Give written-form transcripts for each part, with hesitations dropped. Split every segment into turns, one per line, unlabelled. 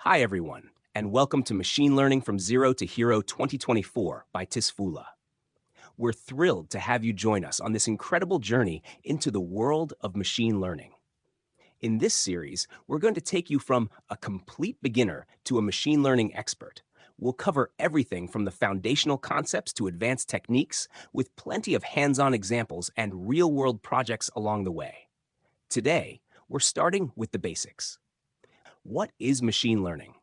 Hi, everyone, and welcome to Machine Learning from Zero to Hero 2024 by Tisfoulla. We're thrilled to have you join us on this incredible journey into the world of machine learning. In this series, we're going to take you from a complete beginner to a machine learning expert. We'll cover everything from the foundational concepts to advanced techniques, with plenty of hands-on examples and real-world projects along the way. Today, we're starting with the basics. What is machine learning?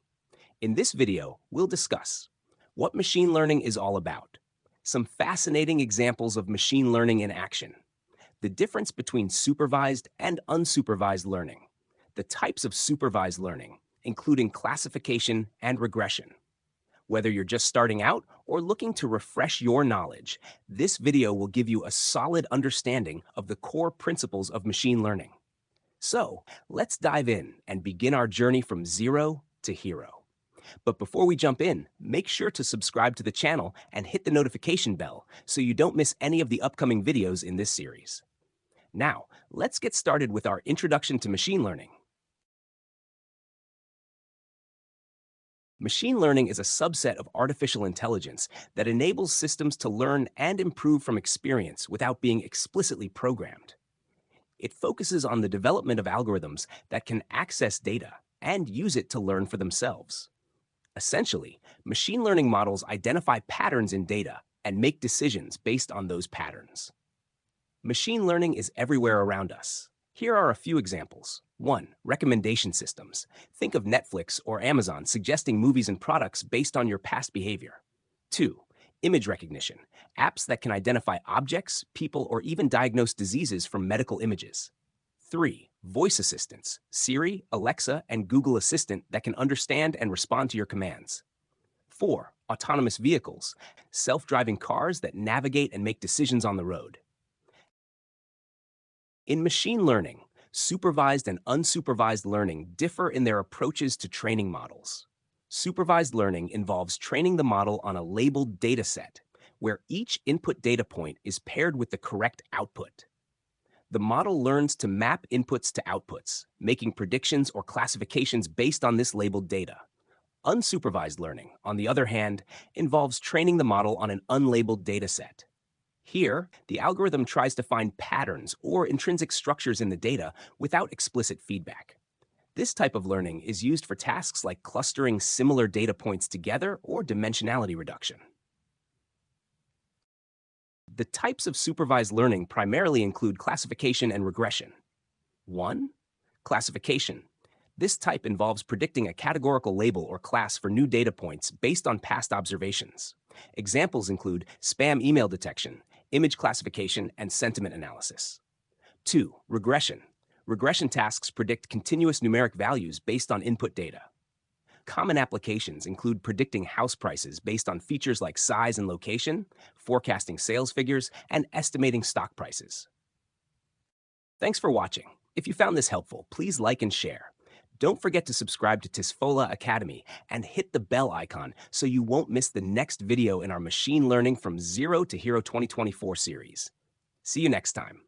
In this video, we'll discuss what machine learning is all about, some fascinating examples of machine learning in action, the difference between supervised and unsupervised learning, the types of supervised learning, including classification and regression. Whether you're just starting out or looking to refresh your knowledge, this video will give you a solid understanding of the core principles of machine learning. So, let's dive in and begin our journey from zero to hero. But before we jump in, make sure to subscribe to the channel and hit the notification bell so you don't miss any of the upcoming videos in this series. Now, let's get started with our introduction to machine learning. Machine learning is a subset of artificial intelligence that enables systems to learn and improve from experience without being explicitly programmed. It focuses on the development of algorithms that can access data and use it to learn for themselves. Essentially, machine learning models identify patterns in data and make decisions based on those patterns. Machine learning is everywhere around us. Here are a few examples. 1. Recommendation systems. Think of Netflix or Amazon suggesting movies and products based on your past behavior. 2. Image recognition. Apps that can identify objects, people, or even diagnose diseases from medical images. 3. Voice assistants. Siri, Alexa, and Google Assistant that can understand and respond to your commands. 4. Autonomous vehicles. Self-driving cars that navigate and make decisions on the road. In machine learning, supervised and unsupervised learning differ in their approaches to training models. Supervised learning involves training the model on a labeled data set, where each input data point is paired with the correct output. The model learns to map inputs to outputs, making predictions or classifications based on this labeled data. Unsupervised learning, on the other hand, involves training the model on an unlabeled data set. Here, the algorithm tries to find patterns or intrinsic structures in the data without explicit feedback. This type of learning is used for tasks like clustering similar data points together or dimensionality reduction. The types of supervised learning primarily include classification and regression. 1. Classification. This type involves predicting a categorical label or class for new data points based on past observations. Examples include spam email detection, image classification, and sentiment analysis. 2. Regression. Regression tasks predict continuous numeric values based on input data. Common applications include predicting house prices based on features like size and location, forecasting sales figures, and estimating stock prices. Thanks for watching. If you found this helpful, please like and share. Don't forget to subscribe to Tisfoulla Academy and hit the bell icon so you won't miss the next video in our Machine Learning from Zero to Hero 2024 series. See you next time.